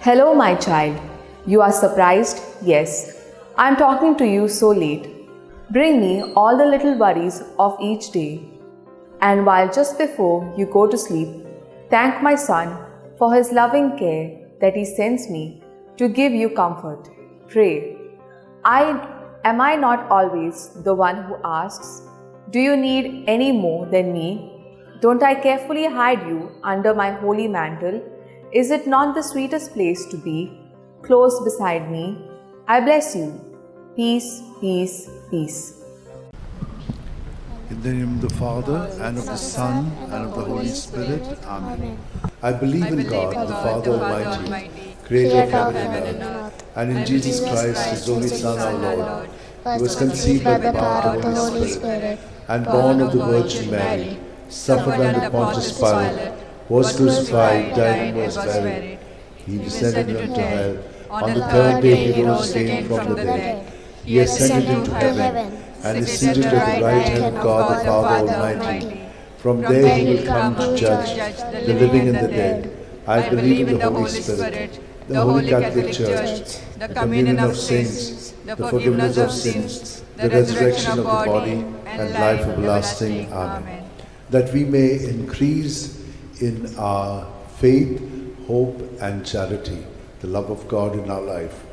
Hello, my child. You are surprised? Yes. I am talking to you so late. Bring me all the little worries of each day. And while just before you go to sleep, thank my son for his loving care that he sends me to give you comfort. Pray. Am I not always the one who asks, do you need any more than me? Don't I carefully hide you under my holy mantle? Is it not the sweetest place to be, close beside me? I bless you. Peace, peace, peace. In the name of the Father, and of the Son, and of the Holy Spirit. Amen. I believe in God, the Father Almighty, creator of heaven and earth, and in Jesus Christ, his only Son, our Lord, who was conceived by the power of the Holy Spirit, and born of the Virgin Mary, suffered under Pontius Pilate, was crucified, died, and was buried. He descended into hell. On the third day he rose again from the dead. He ascended into heaven, and is seated at the right hand of God the Father Almighty. From there he will come to judge the living and the dead. I believe in the Holy Spirit, the Holy Catholic Church, the communion of saints, the forgiveness of sins, the resurrection of the body, and life everlasting. Amen. That we may increase in our faith, hope, and charity, the love of God in our life.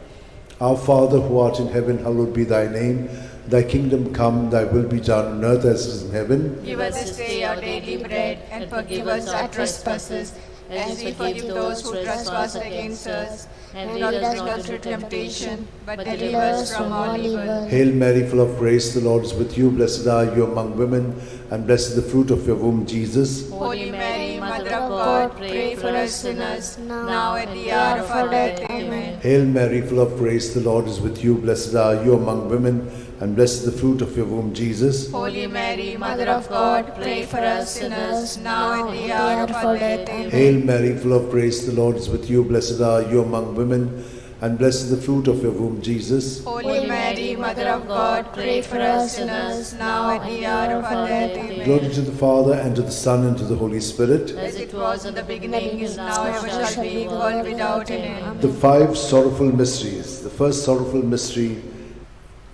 Our Father who art in heaven, hallowed be thy name. Thy kingdom come, thy will be done on earth as it is in heaven. Give us this day our daily bread, and forgive us our trespasses, as we forgive those who trespass against us. And lead us not into temptation, but deliver us from all evil. Hail Mary, full of grace, the Lord is with you. Blessed are you among women, and blessed is the fruit of your womb, Jesus. Holy Mary, Mother of God, pray for us sinners, now at the hour of our death. Amen. Hail Mary, full of grace, the Lord is with you. Blessed are you among women, and blessed is the fruit of your womb, Jesus. Holy Mary, Mother of God, pray for us sinners, now at the hour of our death. Amen. Hail Mary, full of grace, the Lord is with you. Blessed are you among women, and blessed is the fruit of your womb, Jesus. Holy Mary, Mother of God, pray for us sinners, now at the hour of our death. Amen. Glory to the Father, and to the Son, and to the Holy Spirit. As it was in the beginning, is now, ever shall be, world without an end. The five sorrowful mysteries. The first sorrowful mystery,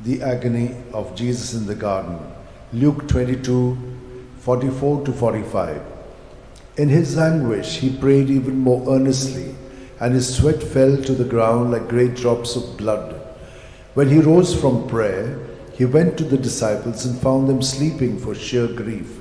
the agony of Jesus in the garden. Luke 22, 44 to 45. In his anguish, he prayed even more earnestly, and his sweat fell to the ground like great drops of blood. When he rose from prayer, he went to the disciples and found them sleeping for sheer grief.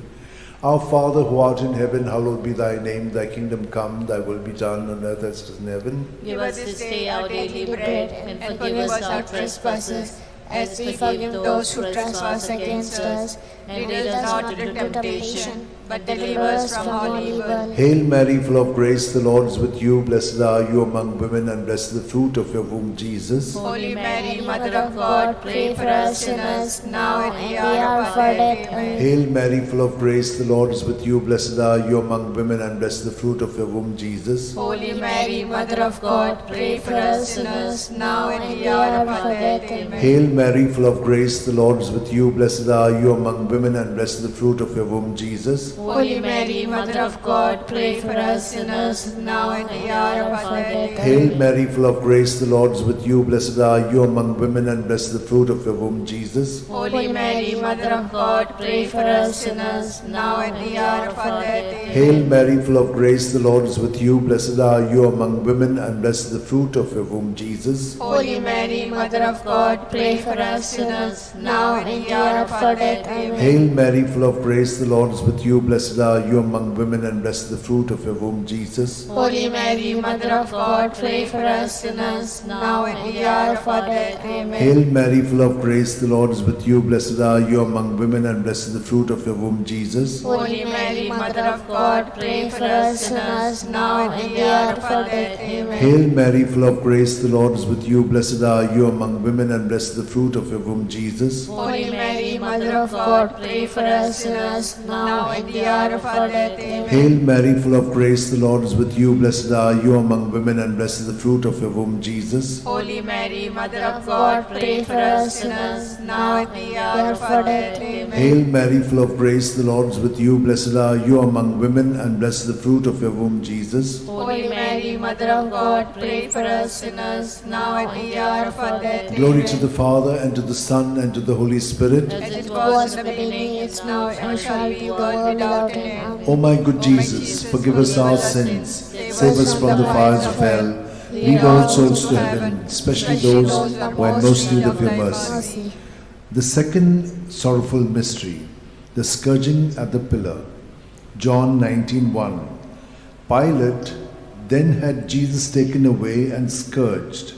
Our Father who art in heaven, hallowed be thy name. Thy kingdom come, thy will be done on earth as it is in heaven. Give us this day our daily bread, and forgive us our trespasses, as we forgive those who trespass against us. And lead us not into temptation, but deliver us from all evil. Hail Mary, full of grace, the Lord is with you. Blessed are you among women, and blessed is the fruit of your womb, Jesus. Holy Mary, Mother of God, pray for us sinners, now at the hour of our death. Amen. Hail Mary, full of grace, the Lord is with you. Blessed are you among women, and blessed is the fruit of your womb, Jesus. Holy Mary, Mother of God, pray for us sinners, now at the hour of our death. Amen. Hail Mary, full of grace, the Lord is with you. Blessed are you among women, and blessed is the fruit of your womb, Jesus. Holy Mary, Mother of God, pray for us sinners, now at the hour of our death. Hail Mary, full of grace, the Lord is with you. Blessed are you among women, and blessed is the fruit of your womb, Jesus. Holy Mary, Mother of God, pray for us sinners, now at the hour of our death. Amen. Hail Mary, full of grace, the Lord is with you. Blessed are you among women, and blessed is the fruit of your womb, Jesus. Holy Mary, Mother of God, pray for us sinners, now at the hour of our death. Amen. Hail Mary, full of grace, the Lord is with you. Blessed are you among women, and blessed is the fruit of your womb, Jesus. Holy Mary, Mother of God, pray for us sinners, now at the hour of our death. Amen. Hail Mary, full of grace, the Lord is with you. Blessed are you among women, and blessed is the fruit of your womb, Jesus. Holy Mary, Mother of God, pray for us sinners, now at the hour of our death. Amen. Hail Mary, full of grace, the Lord is with you. Blessed are you among women, and blessed is the fruit of your womb, Jesus. Holy Mary, Mother Mother of God, pray for us sinners, now and the hour of our death. Amen. Hail Mary, full of grace, the Lord is with you. Blessed are you among women, and blessed is the fruit of your womb, Jesus. Holy Mary, Mother of God, pray for us sinners, now and the hour of our death. Amen. Hail Mary, full of grace, the Lord is with you. Blessed are you among women, and blessed is the fruit of your womb, Jesus. Holy Mary, Mother of God, pray for us sinners, now and the hour of our death. Glory to the Father, and to the Son, and to the Holy Spirit. As it was in the beginning, is now, and shall be, world without end. O my good Jesus, forgive us our sins, save us from the fires of hell, lead all souls to heaven, especially those who are in most need of your mercy. The second sorrowful mystery, the scourging at the pillar. John 19:1. Pilate then had Jesus taken away and scourged.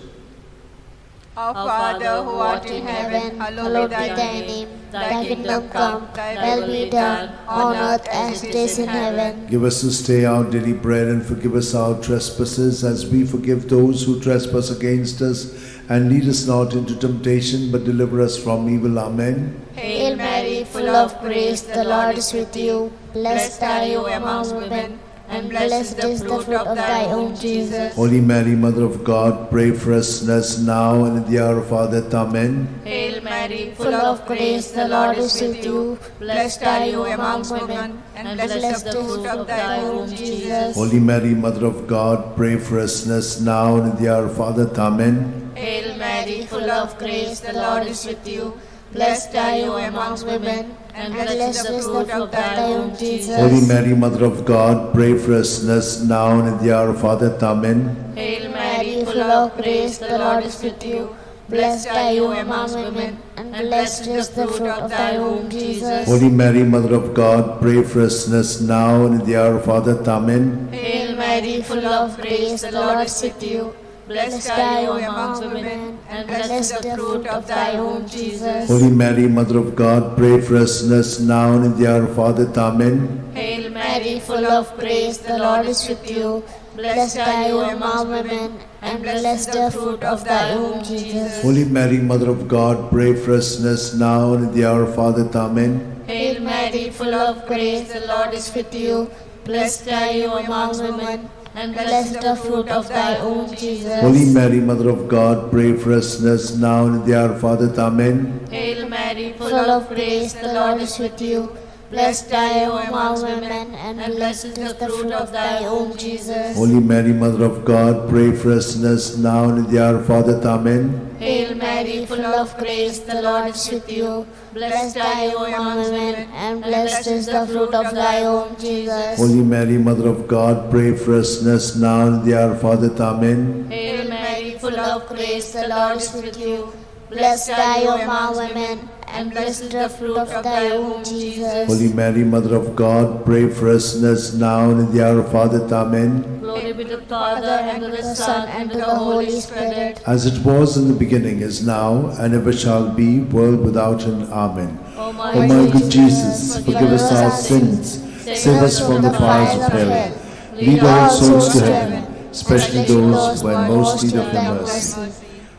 Our Father, who art in heaven, hallowed be thy name. Thy kingdom come, thy will be done, on earth as it is in heaven. Give us this day our daily bread, and forgive us our trespasses, as we forgive those who trespass against us. And lead us not into temptation, but deliver us from evil. Amen. Hail Mary, full of grace, the Lord is with you. Blessed are you among women, and blessed is the fruit of thy womb, Jesus. Holy Mary, Mother of God, pray for us sinners now and in the hour of our death. Amen. Hail Mary, Full of grace, the Lord is with you. Blessed are you among women, and blessed is the fruit of thy womb, Jesus. Holy Mary, Mother of God, pray for us sinners now and in the hour of our death. Amen. Hail Mary, full of grace, the Lord is with you. Blessed are you among women, and blessed is the fruit of thy womb, Jesus. Holy Mary, Mother of God, pray for us sinners now and in the hour of our death. Amen. Hail Mary, full of grace, the Lord is with you. Blessed are you among women, and blessed is the fruit of thy womb, Jesus. Holy Mary, Mother of God, pray for us sinners now and in the hour of our death. Amen. Hail Mary, full of grace, the Lord is with you. Blessed are you among women, and blessed is the fruit of thy womb, Jesus. Holy Mary, Mother of God, pray for us sinners now and in the hour of our death. Amen. Hail Mary, full of grace, the Lord is with you. Blessed are you among women, and blessed is the fruit of thy womb, Jesus. Holy Mary, Mother of God, pray for us sinners now and in the hour of our death. Amen. Hail Mary, full of grace, the Lord is with you. Blessed are you among women, and blessed is the fruit of thy womb, Jesus. Holy Mary, Mother of God, pray for us sinners now and in the hour of our death. Amen. Hail Mary, full of grace, the Lord is with you. Blessed are you among women, and blessed is the fruit of thy womb, Jesus. Holy Mary, Mother of God, pray for us sinners now and in the hour of our death. Amen. Hail Mary, full of grace, the Lord is with you. Blessed are you among women, and blessed is the fruit of thy womb, Jesus. Holy Mary, Mother of God, pray for us sinners now and in the hour of our death. Amen. Hail Mary, full of grace, the Lord is with you. Blessed are you among women, and blessed is the fruit of thy womb, Jesus. Holy Mary, Mother of God, pray for us sinners now and in the hour of our death. Amen. Glory be to the Father, and to the Son, and to the Holy Spirit. As it was in the beginning, is now, and ever shall be, world without end. Amen. O my O my good Jesus, forgive us our sins, save us from the fires of hell, lead all souls to heaven, especially those who are in most need of your mercy.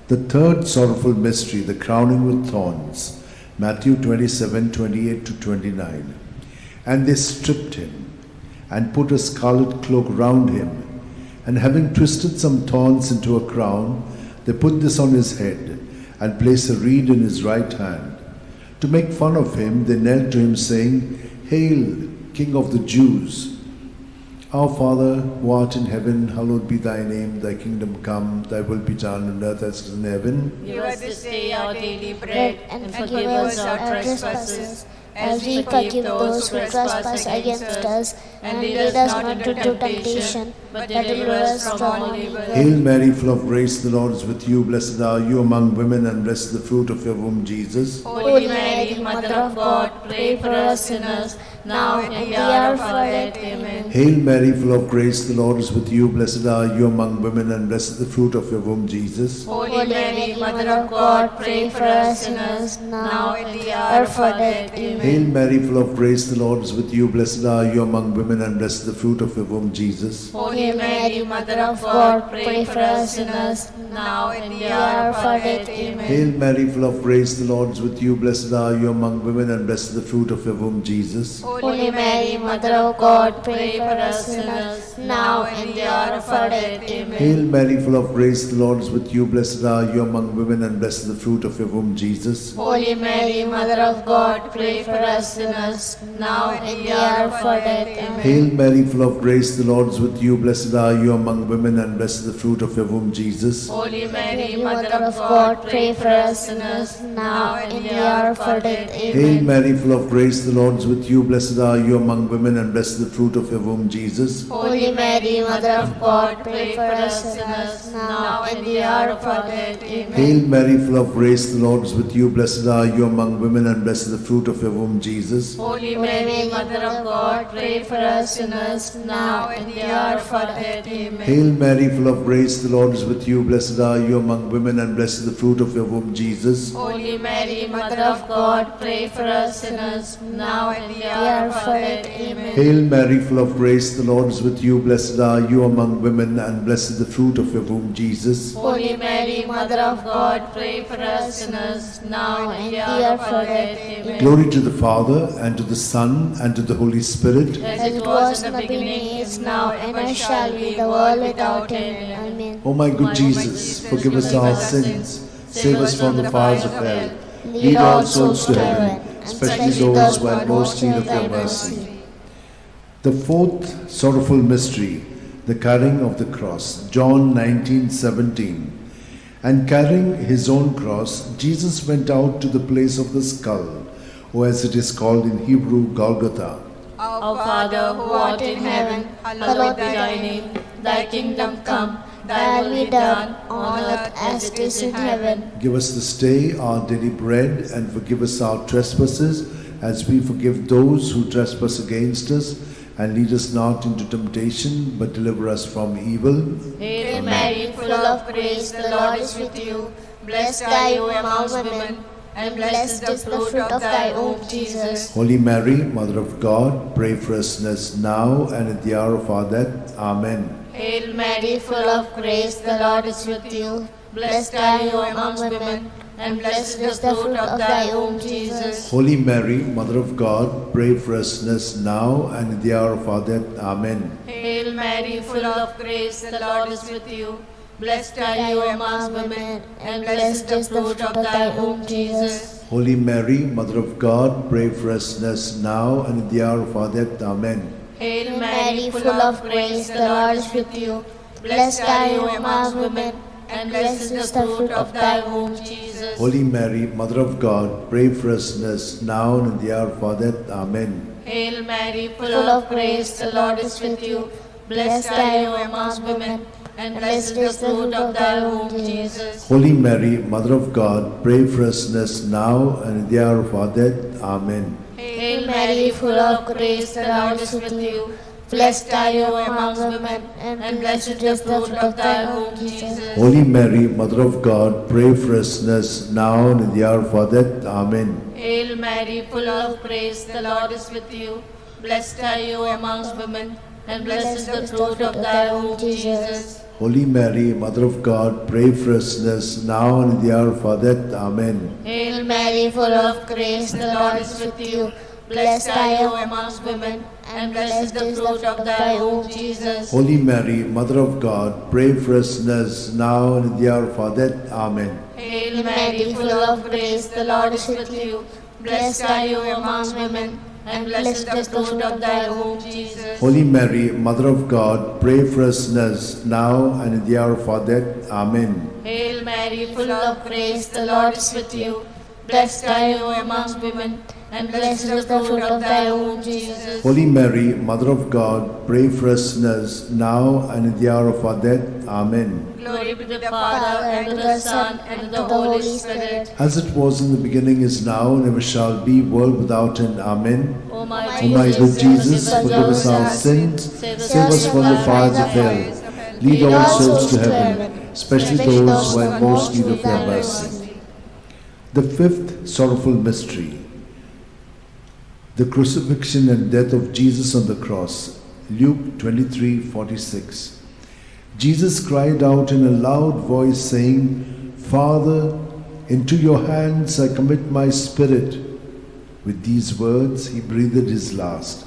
The third sorrowful mystery, the crowning with thorns. Matthew 27:28-29. And they stripped him, and put a scarlet cloak round him, and having twisted some thorns into a crown, they put this on his head, and placed a reed in his right hand. To make fun of him, they knelt to him, saying, Hail, King of the Jews! Our Father, who art in heaven, hallowed be thy name. Thy kingdom come, thy will be done on earth as it is in heaven. Give us this day our daily bread, and forgive us our trespasses, as we forgive those who trespass against us, and lead us not into temptation, but deliver us from all evil. Hail Mary, full of grace, the Lord is with you. Blessed are you among women, and blessed is the fruit of your womb, Jesus. Holy Mary, Mother of God, pray for us sinners, now and at the hour of our death. Amen. Hail Mary, full of grace, the Lord is with you. Blessed are you among women, and blessed is the fruit of your womb, Jesus. Holy Mary, Mother of God, pray for us sinners, now and at the hour of our death. Amen. Hail Mary, full of grace, the Lord is with you. Blessed are you among women, and blessed is the fruit of your womb, Jesus. Holy Mary, Mother of God, pray for us sinners, now and at the hour of our death. Amen. Hail Mary, full of grace, the Lord is with you. Blessed are you among women, and blessed is the fruit of your womb, Jesus. Holy Mary, Mother of God, pray for us sinners, now and at the hour of our death. Amen. Hail Mary, full of grace, the Lord is with you. Blessed are you among women, and blessed is the fruit of your womb, Jesus. Holy Mary, Mother of God, pray for us sinners, now and at the hour of our death. Amen. Hail Mary, full of grace, the Lord is with you. Blessed are you among women, and blessed is the fruit of your womb, Jesus. Holy Mary, Mother of God, pray for us sinners, now and at the hour of our death. Hail Amen. Mary, full of grace, the Lord is with you. Blessed are you among women, and blessed is the fruit of your womb, Jesus. Holy Mary, Mother of God, pray for us sinners, now and at the hour of our death. Amen. Hail Mary, full of grace, the Lord is with you. Blessed are you among women, and blessed is the fruit of your womb, Jesus. Holy Mary, Mother of God, pray for us sinners, now and at the hour of our death. Amen. Hail Mary, full of grace, the Lord is with you. Blessed are you among women, and blessed is the fruit of your womb, Jesus. Holy Mary, Mother of God, pray for us sinners, now and at the hour of our death. Amen. Hail Mary, full of grace, the Lord is with you. Blessed are you among women, and blessed is the fruit of your womb, Jesus. Holy Mary, Mother of God, pray for us sinners, now and at the hour of our death. Amen. Glory to the Father, and to the Son, and to the Holy Spirit. As it was in the beginning, is now, and ever shall be, the world without end. Amen. O my good Jesus, forgive us our sins, save us from the fires of hell, lead all souls to heaven, especially those who are most in need of your mercy. The fourth sorrowful mystery, the carrying of the cross. John 19:17. And carrying his own cross, Jesus went out to the place of the skull, or as it is called in Hebrew, Golgotha. Our Father, who art in heaven, hallowed be thy name. Thy kingdom come, thy will be done, on earth as it is in heaven. Give us this day our daily bread, and forgive us our trespasses, as we forgive those who trespass against us. And lead us not into temptation, but deliver us from evil. Hail Mary, full of grace, the Lord is with you. Blessed are you among women, and blessed is the fruit of thy womb, Jesus. Holy Mary, Mother of God, pray for us sinners now and at the hour of our death. Amen. Hail Mary, full of grace, the Lord is with you. Blessed are you among women, and blessed is the fruit of thy womb, Jesus. Holy Mary, Mother of God, pray for us sinners now and at the hour of our death. Amen. Hail Mary, full of grace, the Lord is with you. Blessed are you among women, and blessed is the fruit of thy womb, Jesus. Holy Mary, Mother of God, pray for us sinners now and at the hour of our death. Amen. Hail Mary, full of grace, the Lord is with you. Blessed are you among women, and blessed is the fruit of thy womb, Jesus. Holy Mary, Mother of God, pray for us sinners now and at the hour of our death. Amen. Hail Mary, full of grace, the Lord is with you. Blessed are you among women, and blessed is the fruit of thy womb, Jesus. Holy Mary, Mother of God, pray for us sinners now and at the hour of our death. Amen. Hail Mary, full of grace, the Lord is with you. Blessed are you among women, and blessed is the fruit of thy womb, Jesus. Holy Mary, Mother of God, pray for us sinners now and at the hour of our death. Amen. Hail Mary, full of grace, the Lord is with you. Blessed are you amongst women, and blessed is the fruit of thy womb, Jesus. Holy Mary, Mother of God, pray for us sinners now and at the hour of our death. Amen. Hail Mary, full of grace, the Lord is with you. Blessed are you amongst women, and blessed is the fruit of thy womb, Jesus. Holy Mary, Mother of God, pray for us sinners now and at the hour of our death. Amen. Hail Mary, full of grace, the Lord is with you. Blessed are you amongst women, and blessed is the fruit of thy womb, Jesus. Holy Mary, Mother of God, pray for us sinners now and at the hour of our death. Amen. Hail Mary, full of grace, the Lord is with you. Blessed are you amongst women, and blessed is the fruit of thy womb, Jesus. Holy Mary, Mother of God, pray for us sinners, now and in the hour of our death. Amen. Glory be to the Father, and to the Son, and to the Holy Spirit. As it was in the beginning, is now, and ever shall be, world without end. Amen. O my O my good Jesus, forgive us our sins, save us from the fires of hell, lead all souls to heaven, especially those who are in most need of your mercy. The fifth sorrowful mystery, the crucifixion and death of Jesus on the cross. Luke 23:46. Jesus cried out in a loud voice, saying, Father, into your hands I commit my spirit. With these words he breathed his last.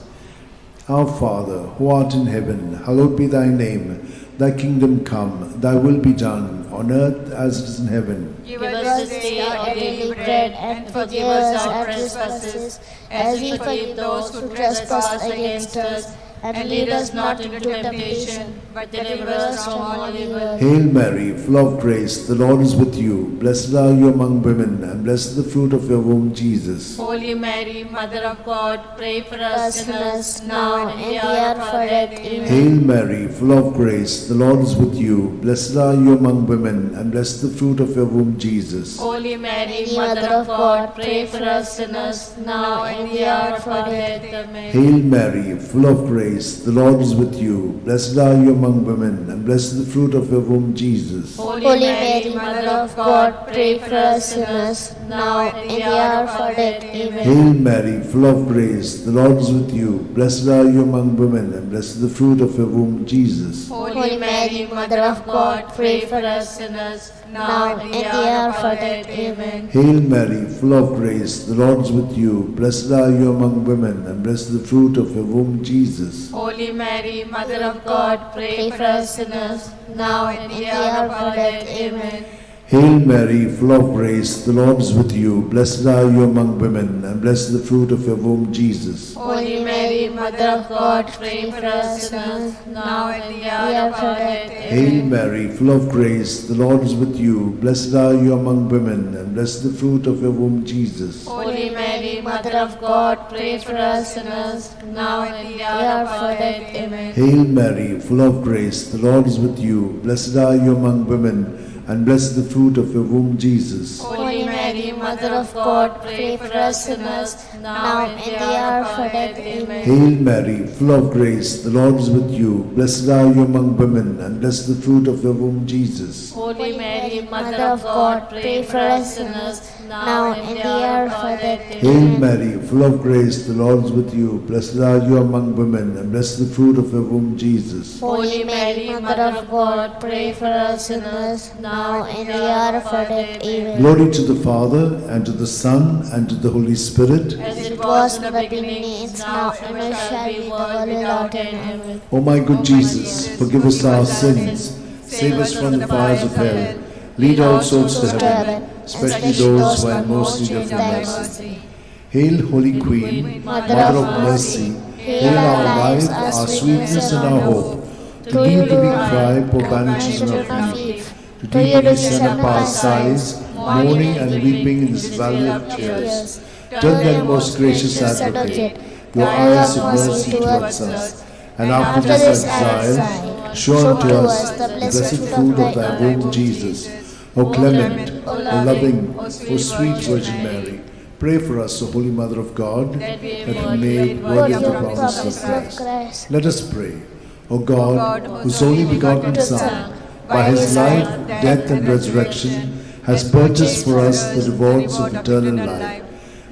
Our Father, who art in heaven, hallowed be thy name. Thy kingdom come, thy will be done, on earth as it is in heaven. Give us this day our daily bread, and forgive us our trespasses, as we forgive those who trespass against us. And lead us not into temptation, but deliver us from all evil. Hail Mary, full of grace, the Lord is with you. Blessed are you among women, and blessed is the fruit of your womb, Jesus. Holy Mary, Mother of God, pray for us sinners, now and in the hour of our death. Amen. Hail Mary, full of grace, the Lord is with you. Blessed are you among women, and blessed is the fruit of your womb, Jesus. Holy Mary, Mother of God, pray for us sinners, now and in the hour of our death. Amen. Hail Mary, full of grace, the Lord is with you. Blessed are you among women, and blessed is the fruit of your womb, Jesus. Holy Mary, Mother of God, pray for us sinners, now and in the hour of our death. Amen. Hail Mary, full of grace, the Lord is with you. Blessed are you among women, and blessed is the fruit of your womb, Jesus. Holy Mary, Mother of God, pray for us sinners, now and in the hour of our death. Amen. Hail Mary, full of grace, the Lord is with you. Blessed are you among women, and blessed is the fruit of your womb, Jesus. Holy Mary, Mother of God, pray for us sinners, now and in the hour of our death. Amen. Hail Mary, full of grace, the Lord is with you. Blessed are you among women, and blessed is the fruit of your womb, Jesus. Holy Mary, Mother of God, pray for us sinners, now and in the hour of our death. Hail Amen. Mary, full of grace, the Lord is with you. Blessed are you among women, and blessed is the fruit of your womb, Jesus. Holy Mary, Mother of God, pray for us sinners, now and in the hour of our death. Amen. Hail Mary, full of grace, the Lord is with you. Blessed are you among women, and blessed is the fruit of your womb, Jesus. Holy Mary, Mother of God, pray for us sinners, now and in the hour of our death. Amen. Hail Mary, full of grace, the Lord is with you. Blessed are you among women, and blessed is the fruit of your womb, Jesus. Holy Mary, Mother of God, pray for us sinners, now and in the hour of our death. Hail Amen. Mary, full of grace, the Lord is with you. Blessed are you among women, and blessed is the fruit of your womb, Jesus. Holy Mary, Mother of God, pray for us sinners, now and in the hour of our death. Amen. Glory to the Father, and to the Son, and to the Holy Spirit. As it was in the beginning, is now, and ever shall be, world without end. Amen. O my good Jesus, forgive us our sins, save us from the fires of hell, lead all souls to heaven, especially those who are in most need of your mercy. Hail, Holy Queen, Mother of mercy, hail our life, our sweetness, and our hope. To thee do we cry, poor banished children of Eve. To thee do we send up our sighs, mourning and weeping in this valley of tears. Turn then, most gracious Advocate, your eyes of mercy towards us, and after this exile, show unto us the blessed fruit of thy womb, Jesus. O clement, O loving, O sweet Virgin Mary, pray for us, O Holy Mother of God, that we may be worthy of the promise of Christ. Let us pray. O God, whose only begotten Son, by his life, death, and resurrection, has purchased for us the rewards of eternal life,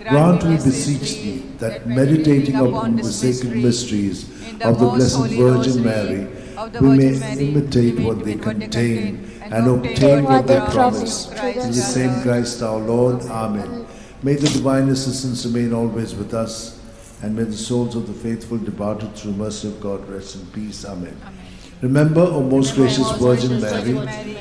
grant, we beseech thee, that meditating upon the sacred mysteries of the Blessed Virgin Mary, we may imitate what they contain and obtain what they promise. Through the same Christ our Lord. Amen. May the divine assistance remain always with us, and may the souls of the faithful departed through mercy of God rest in peace. Amen. Remember, O most gracious Virgin Mary,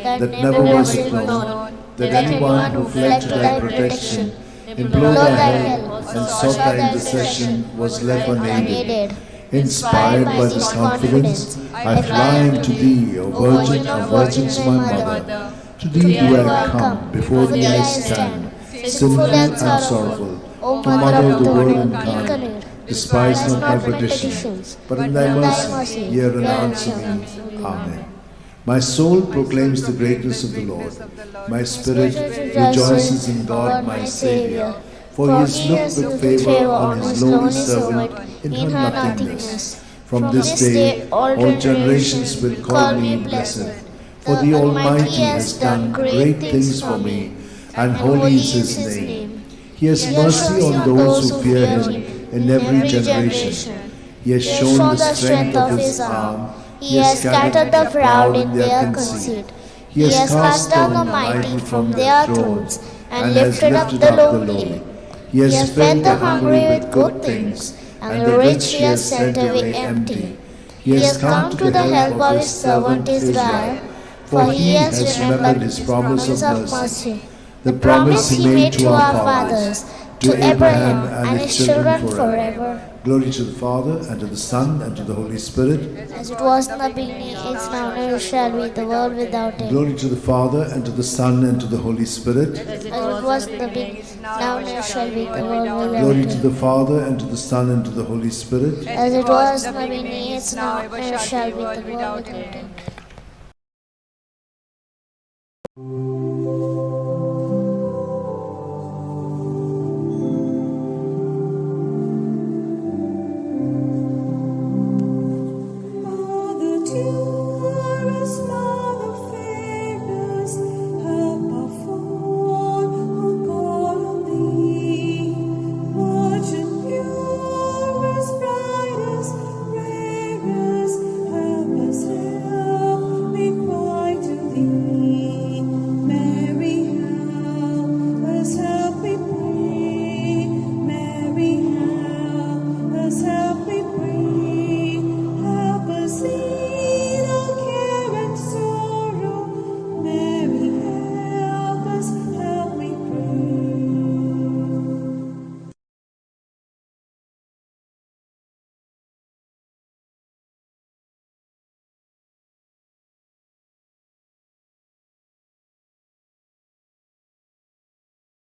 that never was it known that anyone who fled to thy protection, implored thy help, and sought thy intercession was left unaided. Inspired by this confidence, I fly unto thee, O Virgin of Virgins, my Mother. To thee do I come, before thee I stand, sinful and sorrowful, O to Mother of the Word incarnate, incarnate, despise not my petitions, but in thy mercy hear and answer me. Amen. My soul proclaims the greatness of the Lord. My spirit rejoices in God my Saviour, for he has looked with favour on his lowly servant in her nothingness. From this day all generations will call me blessed, for the Almighty has done great things for me, and holy is his name. He has mercy on those who fear him in every generation. He has shown the strength of his arm. He has scattered the proud in their conceit. He has cast down the mighty from their thrones, and lifted up the lowly. He has fed the hungry with good things, and the rich he has sent away empty. He has come to the help of his servant Israel, for he has remembered his promise of mercy, the promise he made to our fathers, to Abraham and his children forever. Glory to the Father, and to the Son, and to the Holy Spirit. As it was in the beginning, is now, and ever shall be, the world without end. Glory to the Father, and to the Son, and to the Holy Spirit. As it was in the beginning, now, and ever shall be, the world without Glory end. to the Father, and to the Son, and to the Holy Spirit. As it was in the beginning, is now, and ever shall be, the world without end.